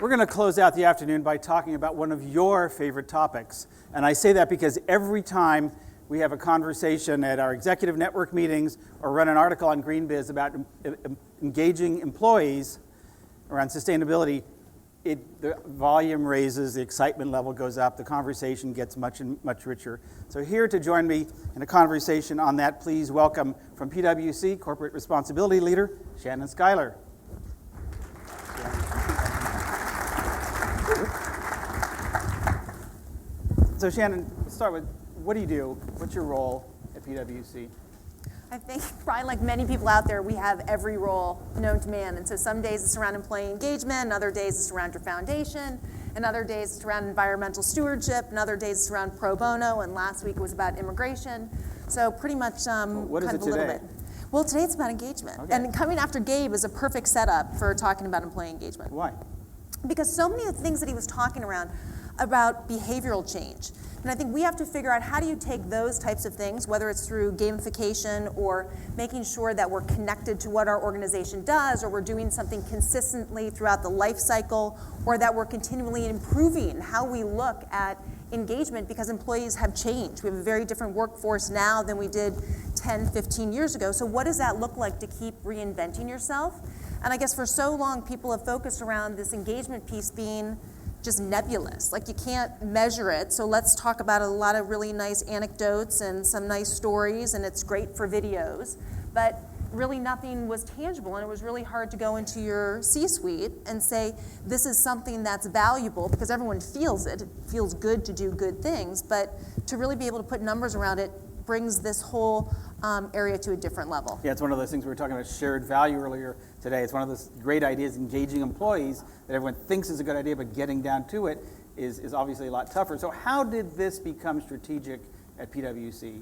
We're going to close out the afternoon by talking about one of your favorite topics. And I say that because every time we have a conversation at our executive network meetings or run an article on GreenBiz about engaging employees around sustainability, the volume raises, the excitement level goes up, the conversation gets much richer. So here to join me in a conversation on that, please welcome from PwC, Corporate Responsibility Leader, Shannon Schuyler. So Shannon, let's start with, what do you do? What's your role at PwC? I think probably like many people out there, we have every role known to man. And so some days it's around employee engagement, and other days it's around your foundation, and other days it's around environmental stewardship, and other days it's around pro bono, and last week it was about immigration. So pretty much what is kind it of a little today? bit. Well, today it's about engagement. Okay. And coming after Gabe is a perfect setup for talking about employee engagement. Why? Because so many of the things that he was talking around about behavioral change. And I think we have to figure out, how do you take those types of things, whether it's through gamification or making sure that we're connected to what our organization does, or we're doing something consistently throughout the life cycle, or that we're continually improving how we look at engagement, because employees have changed. We have a very different workforce now than we did 10, 15 years ago. So what does that look like to keep reinventing yourself? And I guess for so long, people have focused around this engagement piece being just nebulous, like you can't measure it. So let's talk about a lot of really nice anecdotes and some nice stories, and it's great for videos, but really nothing was tangible, and it was really hard to go into your C-suite and say, this is something that's valuable, because everyone feels it. It feels good to do good things, but to really be able to put numbers around it brings this whole area to a different level. Yeah, it's one of those things we were talking about shared value earlier today. It's one of those great ideas, engaging employees, that everyone thinks is a good idea, but getting down to it is obviously a lot tougher. So how did this become strategic at PwC?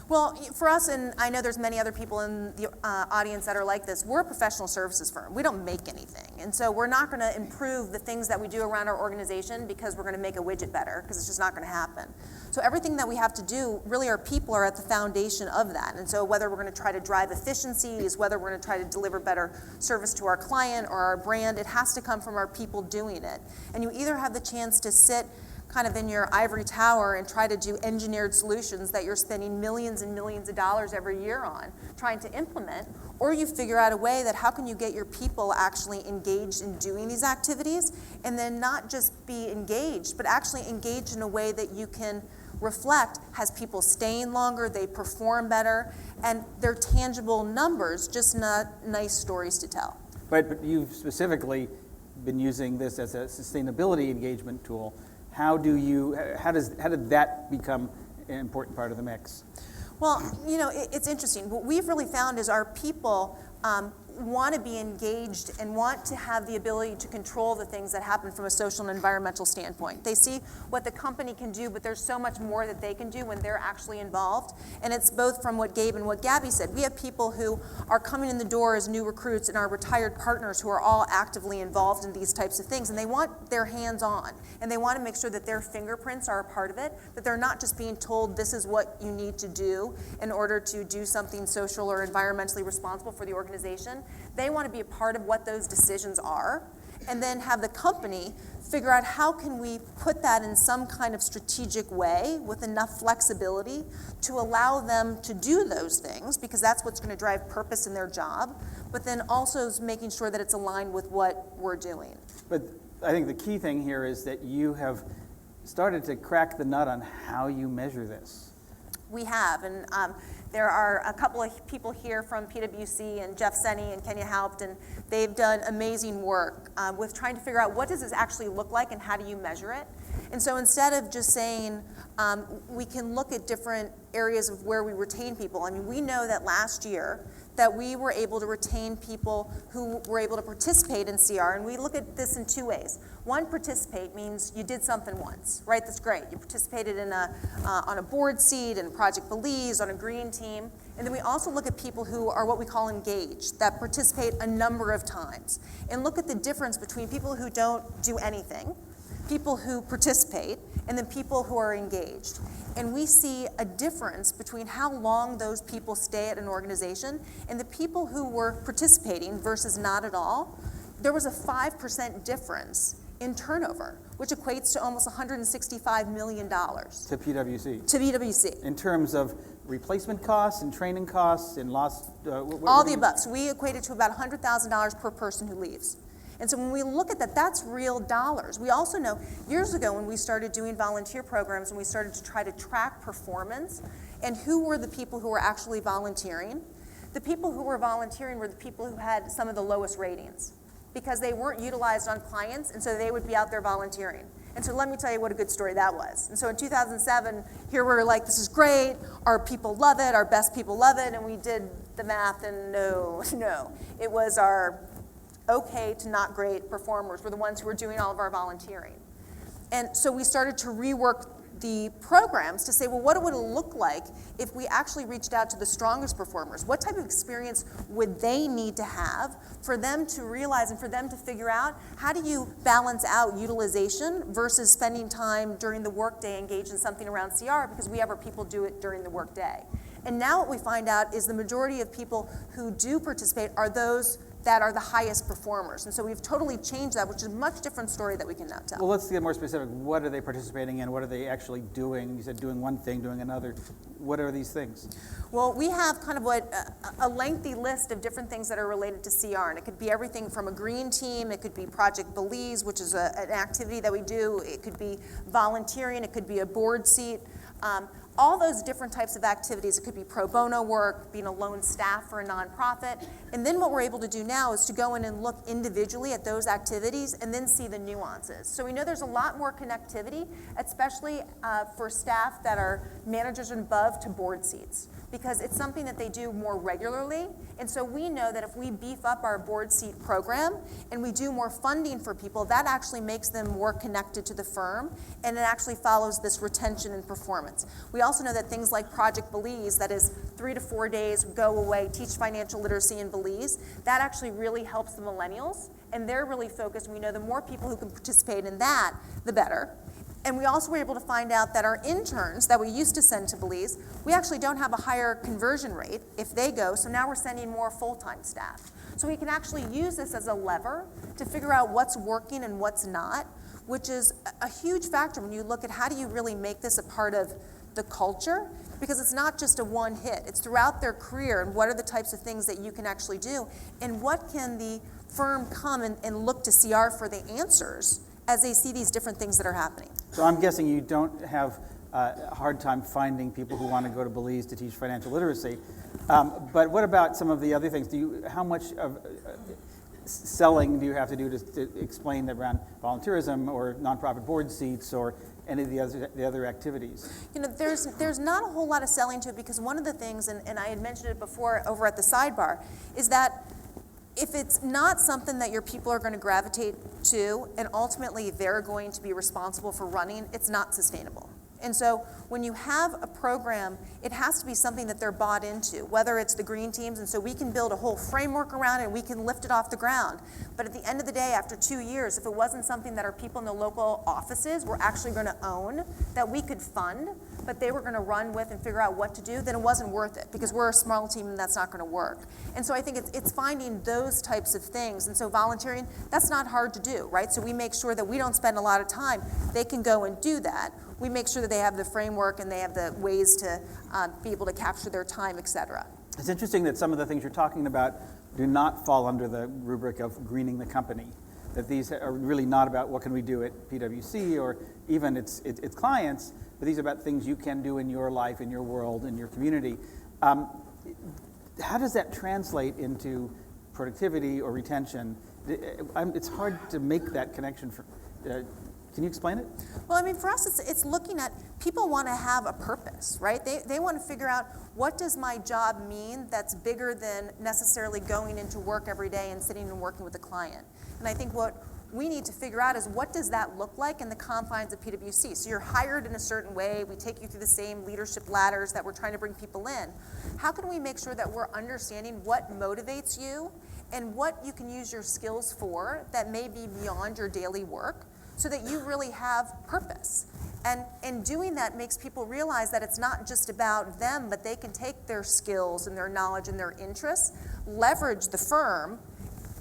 Well, for us, and I know there's many other people in the audience that are like this, we're a professional services firm. We don't make anything. And so we're not going to improve the things that we do around our organization because we're going to make a widget better, because it's just not going to happen. So everything that we have to do, really our people are at the foundation of that. And so whether we're going to try to drive efficiencies, whether we're going to try to deliver better service to our client or our brand, it has to come from our people doing it. And you either have the chance to sit kind of in your ivory tower and try to do engineered solutions that you're spending millions and millions of dollars every year on trying to implement, or you figure out a way that how can you get your people actually engaged in doing these activities, and then not just be engaged, but actually engaged in a way that you can reflect has people staying longer, they perform better, and they're tangible numbers, just not nice stories to tell. Right, but you've specifically been using this as a sustainability engagement tool. How did that become an important part of the mix? Well, you know, it's interesting. What we've really found is our people want to be engaged and want to have the ability to control the things that happen from a social and environmental standpoint. They see what the company can do, but there's so much more that they can do when they're actually involved. And it's both from what Gabe and what Gabby said. We have people who are coming in the door as new recruits and our retired partners who are all actively involved in these types of things, and they want their hands on, and they want to make sure that their fingerprints are a part of it, that they're not just being told this is what you need to do in order to do something social or environmentally responsible for the organization. They want to be a part of what those decisions are, and then have the company figure out how can we put that in some kind of strategic way with enough flexibility to allow them to do those things, because that's what's going to drive purpose in their job, but then also making sure that it's aligned with what we're doing. But I think the key thing here is that you have started to crack the nut on how you measure this. We have, and there are a couple of people here from PwC, and Jeff Senny and Kenya Haupt, and they've done amazing work with trying to figure out what does this actually look like and how do you measure it. And so instead of just saying we can look at different areas of where we retain people, I mean, we know that last year that we were able to retain people who were able to participate in CR, and we look at this in two ways. One, participate means you did something once, right? That's great. You participated in on a board seat, in Project Belize, on a green team. And then we also look at people who are what we call engaged, that participate a number of times, and look at the difference between people who don't do anything, people who participate, and then people who are engaged. And we see a difference between how long those people stay at an organization and the people who were participating versus not at all. There was a 5% difference in turnover, which equates to almost $165 million to PwC. PwC. In terms of replacement costs and training costs and lost... All the above. So we equate it to about $100,000 per person who leaves. And so when we look at that, that's real dollars. We also know years ago when we started doing volunteer programs and we started to try to track performance and who were the people who were actually volunteering, the people who were volunteering were the people who had some of the lowest ratings because they weren't utilized on clients, and so they would be out there volunteering. And so let me tell you what a good story that was. And so in 2007, here we're like, this is great, our people love it, our best people love it, and we did the math, and no. It was our okay to not great performers were the ones who were doing all of our volunteering. And so we started to rework the programs to say, well, what would it look like if we actually reached out to the strongest performers? What type of experience would they need to have for them to realize and for them to figure out how do you balance out utilization versus spending time during the workday engaged in something around CR, because we have our people do it during the workday. And now what we find out is the majority of people who do participate are those that are the highest performers. And so we've totally changed that, which is a much different story that we can now tell. Well, let's get more specific. What are they participating in? What are they actually doing? You said doing one thing, doing another. What are these things? Well, we have kind of a lengthy list of different things that are related to CR, and it could be everything from a green team, it could be Project Belize, which is an activity that we do, it could be volunteering, it could be a board seat. All those different types of activities. It could be pro bono work, being a lone staff for a nonprofit. And then what we're able to do now is to go in and look individually at those activities and then see the nuances. So we know there's a lot more connectivity, especially for staff that are managers and above to board seats, because it's something that they do more regularly. And so we know that if we beef up our board seat program and we do more funding for people, that actually makes them more connected to the firm, and it actually follows this retention and performance. We also know that things like Project Belize, that is 3 to 4 days, go away, teach financial literacy in Belize, that actually really helps the millennials, and they're really focused. We know the more people who can participate in that, the better. And we also were able to find out that our interns that we used to send to Belize, we actually don't have a higher conversion rate if they go, so now we're sending more full-time staff. So we can actually use this as a lever to figure out what's working and what's not, which is a huge factor when you look at how do you really make this a part of the culture, because it's not just a one hit, it's throughout their career, and what are the types of things that you can actually do, and what can the firm come and look to CR for the answers as they see these different things that are happening. So I'm guessing you don't have a hard time finding people who want to go to Belize to teach financial literacy. But what about some of the other things? How much of selling do you have to do to explain around volunteerism or nonprofit board seats or any of the other activities? You know, there's not a whole lot of selling to it, because one of the things, and I had mentioned it before over at the sidebar, is that if it's not something that your people are going to gravitate to and ultimately they're going to be responsible for running, it's not sustainable. And so when you have a program, it has to be something that they're bought into, whether it's the green teams, and so we can build a whole framework around it and we can lift it off the ground. But at the end of the day, after 2 years, if it wasn't something that our people in the local offices were actually going to own, that we could fund, but they were going to run with and figure out what to do, then it wasn't worth it, because we're a small team and that's not going to work. And so I think it's finding those types of things. And so volunteering, that's not hard to do, right? So we make sure that we don't spend a lot of time. They can go and do that. We make sure that they have the framework and they have the ways to be able to capture their time, et cetera. It's interesting that some of the things you're talking about do not fall under the rubric of greening the company, that these are really not about what can we do at PwC or even its clients, but these are about things you can do in your life, in your world, in your community. How does that translate into productivity or retention? It's hard to make that connection. Can you explain it? Well, I mean, for us, it's looking at, people want to have a purpose, right? They want to figure out, what does my job mean that's bigger than necessarily going into work every day and sitting and working with a client? And I think what we need to figure out is, what does that look like in the confines of PwC? So you're hired in a certain way, we take you through the same leadership ladders that we're trying to bring people in. How can we make sure that we're understanding what motivates you and what you can use your skills for that may be beyond your daily work, so that you really have purpose? And doing that makes people realize that it's not just about them, but they can take their skills and their knowledge and their interests, leverage the firm,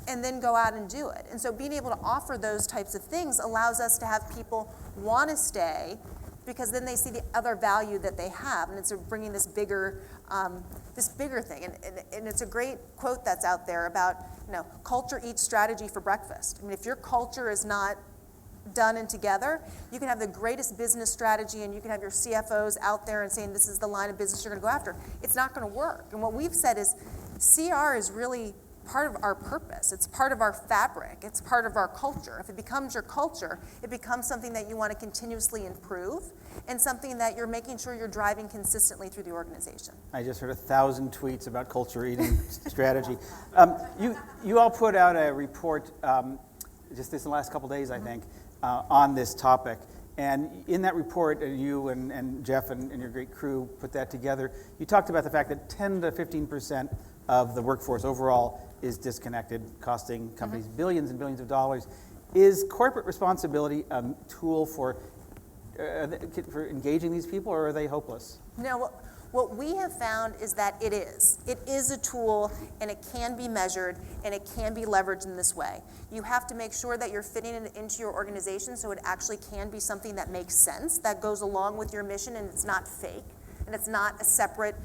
and then go out and do it. And so being able to offer those types of things allows us to have people want to stay, because then they see the other value that they have, and it's bringing this bigger thing. And it's a great quote that's out there about, culture eats strategy for breakfast. I mean, if your culture is not done and together, you can have the greatest business strategy, and you can have your CFOs out there and saying this is the line of business you're going to go after. It's not going to work. And what we've said is CR is really part of our purpose. It's part of our fabric. It's part of our culture. If it becomes your culture, it becomes something that you want to continuously improve, and something that you're making sure you're driving consistently through the organization. I just heard 1,000 tweets about culture eating strategy. You all put out a report just this last couple days, I think, on this topic. And in that report, you and Jeff and your great crew put that together. You talked about the fact that 10 to 15% of the workforce overall is disconnected, costing companies billions and billions of dollars. Is corporate responsibility a tool for engaging these people, or are they hopeless? No, what we have found is that it is. It is a tool, and it can be measured, and it can be leveraged in this way. You have to make sure that you're fitting it into your organization so it actually can be something that makes sense, that goes along with your mission, and it's not fake, and it's not a separate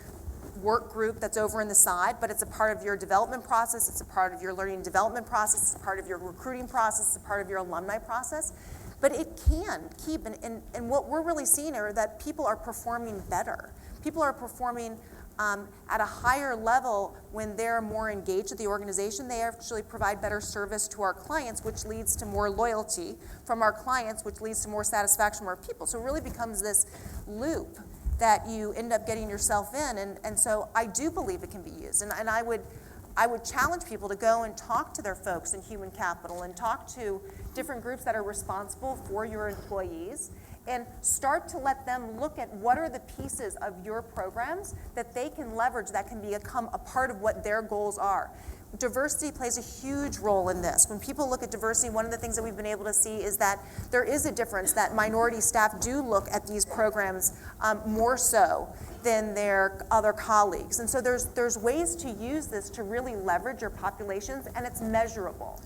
work group that's over in the side, but it's a part of your development process, it's a part of your learning and development process, it's a part of your recruiting process, it's a part of your alumni process. But it can keep, and what we're really seeing are that people are performing better. People are performing at a higher level when they're more engaged with the organization. They actually provide better service to our clients, which leads to more loyalty from our clients, which leads to more satisfaction from our people. So it really becomes this loop that you end up getting yourself in, and so I do believe it can be used. And I would challenge people to go and talk to their folks in human capital and talk to different groups that are responsible for your employees, and start to let them look at what are the pieces of your programs that they can leverage that can become a part of what their goals are. Diversity plays a huge role in this. When people look at diversity, one of the things that we've been able to see is that there is a difference, that minority staff do look at these programs more so than their other colleagues. And so there's ways to use this to really leverage your populations, and it's measurable.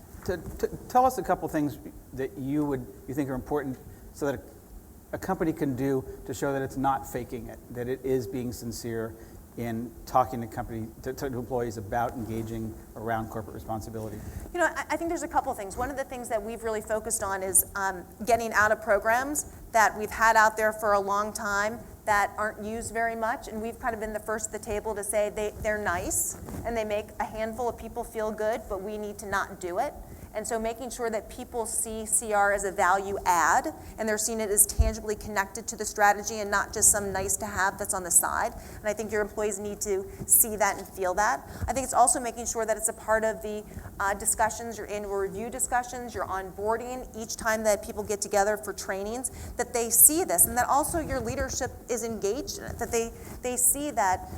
Tell us a couple things that you think are important so that a company can do to show that it's not faking it, that it is being sincere in talking to employees about engaging around corporate responsibility. I think there's a couple things. One of the things that we've really focused on is getting out of programs that we've had out there for a long time that aren't used very much, and we've kind of been the first at the table to say they're nice and they make a handful of people feel good, but we need to not do it. And so making sure that people see CR as a value add, and they're seeing it as tangibly connected to the strategy and not just some nice to have that's on the side. And I think your employees need to see that and feel that. I think it's also making sure that it's a part of the discussions, your annual review discussions, your onboarding, each time that people get together for trainings, that they see this, and that also your leadership is engaged in it, that they see that,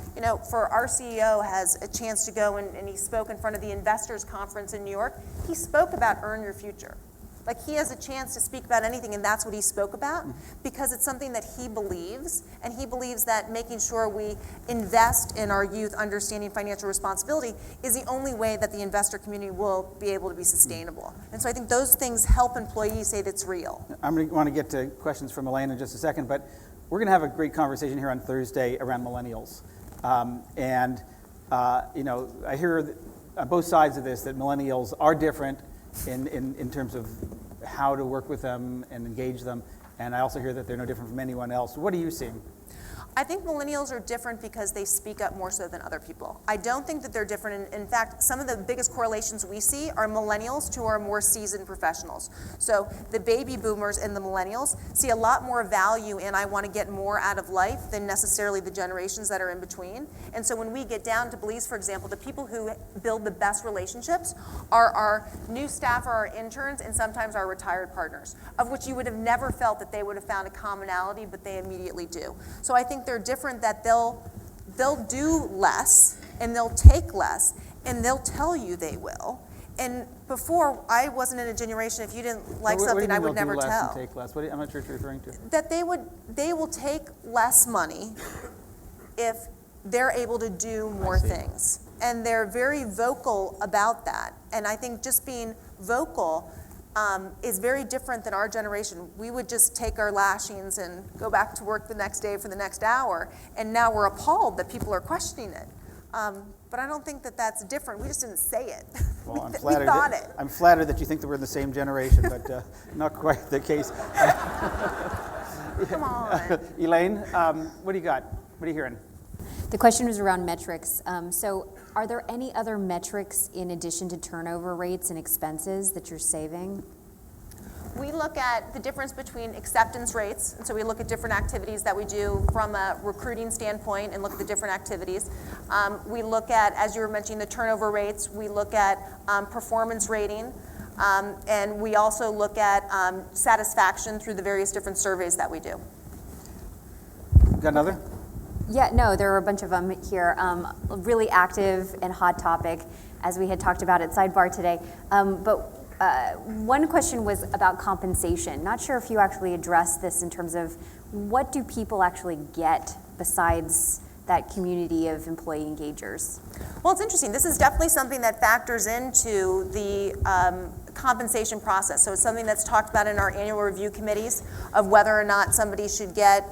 for our CEO has a chance to go and he spoke in front of the investors conference in New York. He spoke about earn your future. Like, he has a chance to speak about anything, and that's what he spoke about, because it's something that he believes, and he believes that making sure we invest in our youth understanding financial responsibility is the only way that the investor community will be able to be sustainable. And so I think those things help employees say that's real. I'm going to want to get to questions from Elaine in just a second, but we're going to have a great conversation here on Thursday around millennials. I hear on both sides of this that millennials are different in terms of how to work with them and engage them. And I also hear that they're no different from anyone else. What are you seeing? I think millennials are different because they speak up more so than other people. I don't think that they're different. In fact, some of the biggest correlations we see are millennials to our more seasoned professionals. So the baby boomers and the millennials see a lot more value in I want to get more out of life than necessarily the generations that are in between. And so when we get down to Belize, for example, the people who build the best relationships are our new staff or our interns, and sometimes our retired partners, of which you would have never felt that they would have found a commonality, but they immediately do. So I think they're different, that they'll do less and they'll take less and they'll tell you they will. And before, I wasn't in a generation, if you didn't like something, I would never tell. Take less? I'm not sure what you're referring to. That they will take less money if they're able to do more things. And they're very vocal about that. And I think just being vocal is very different than our generation. We would just take our lashings and go back to work the next day for the next hour, and now we're appalled that people are questioning it. But I don't think that that's different. We just didn't say it. Well, I'm we flattered. thought it. I'm flattered that you think that we're in the same generation, but not quite the case. Come on. Elaine, what do you got? What are you hearing? The question was around metrics. So are there any other metrics in addition to turnover rates and expenses that you're saving? We look at the difference between acceptance rates, and so we look at different activities that we do from a recruiting standpoint and look at the different activities. We look at, as you were mentioning, the turnover rates. We look at performance rating, and we also look at satisfaction through the various different surveys that we do. Got another? Yeah, no, there are a bunch of them here. Really active and hot topic, as we had talked about at Sidebar today. But one question was about compensation. Not sure if you actually addressed this in terms of what do people actually get besides that community of employee engagers? Well, it's interesting. This is definitely something that factors into the compensation process. So it's something that's talked about in our annual review committees of whether or not somebody should get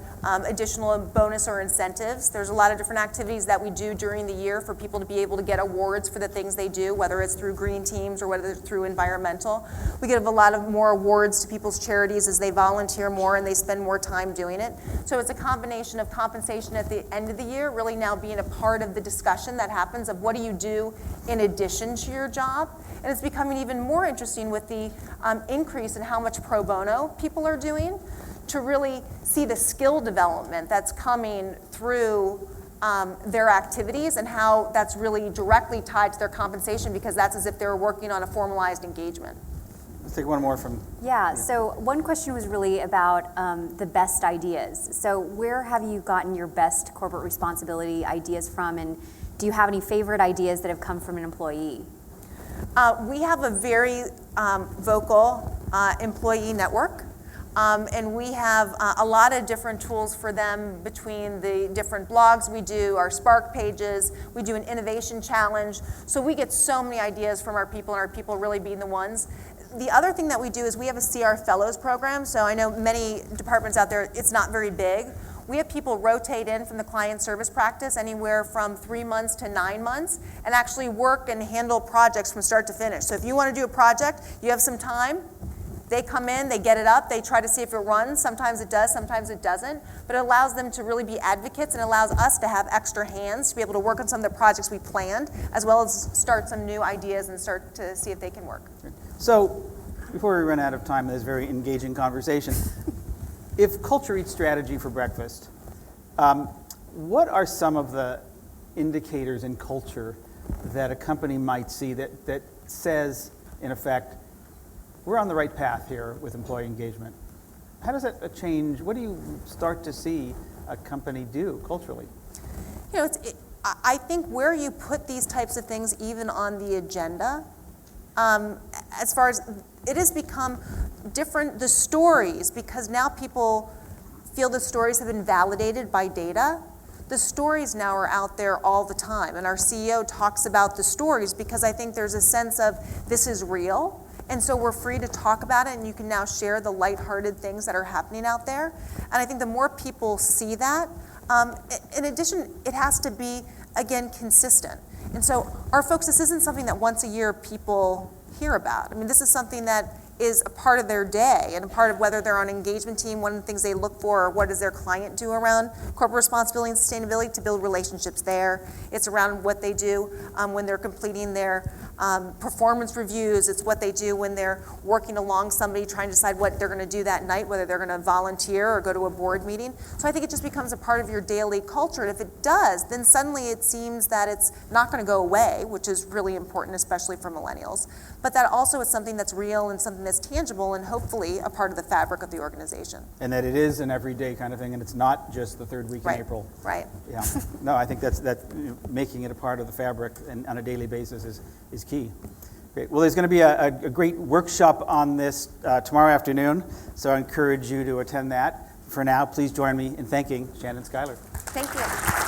additional bonus or incentives. There's a lot of different activities that we do during the year for people to be able to get awards for the things they do, whether it's through green teams or whether it's through environmental. We give a lot of more awards to people's charities as they volunteer more and they spend more time doing it. So it's a combination of compensation at the end of the year, really now being a part of the discussion that happens of what do you do in addition to your job. And it's becoming even more interesting with the increase in how much pro bono people are doing, to really see the skill development that's coming through their activities and how that's really directly tied to their compensation, because that's as if they were working on a formalized engagement. Let's take one more from... Yeah, so one question was really about the best ideas. So where have you gotten your best corporate responsibility ideas from, and do you have any favorite ideas that have come from an employee? We have a very vocal employee network. And we have a lot of different tools for them between the different blogs we do, our Spark pages, we do an innovation challenge. So we get so many ideas from our people, and our people really being the ones. The other thing that we do is we have a CR Fellows program. So I know many departments out there, it's not very big. We have people rotate in from the client service practice anywhere from 3 months to 9 months and actually work and handle projects from start to finish. So if you want to do a project, you have some time, they come in, they get it up, they try to see if it runs. Sometimes it does, sometimes it doesn't. But it allows them to really be advocates and allows us to have extra hands to be able to work on some of the projects we planned, as well as start some new ideas and start to see if they can work. So, before we run out of time in this very engaging conversation, if culture eats strategy for breakfast, what are some of the indicators in culture that a company might see that says, in effect, we're on the right path here with employee engagement? How does that change? What do you start to see a company do culturally? You know, I think where you put these types of things even on the agenda, as far as it has become different, the stories, because now people feel the stories have been validated by data. The stories now are out there all the time, and our CEO talks about the stories because I think there's a sense of this is real. And so we're free to talk about it, and you can now share the lighthearted things that are happening out there. And I think the more people see that, in addition, it has to be, again, consistent. And so our folks, this isn't something that once a year people hear about. I mean, this is something that is a part of their day and a part of whether they're on an engagement team, one of the things they look for, or what does their client do around corporate responsibility and sustainability to build relationships there. It's around what they do when they're completing their performance reviews. It's what they do when they're working along somebody trying to decide what they're going to do that night, whether they're going to volunteer or go to a board meeting. So I think it just becomes a part of your daily culture. And if it does, then suddenly it seems that it's not going to go away, which is really important, especially for millennials. But that also is something that's real and something that's tangible and hopefully a part of the fabric of the organization. And that it is an everyday kind of thing, and it's not just the third week in April. Right. Yeah. No, I think that making it a part of the fabric and on a daily basis is key. Great. Well, there's going to be a great workshop on this tomorrow afternoon, so I encourage you to attend that. For now, please join me in thanking Shannon Schuyler. Thank you.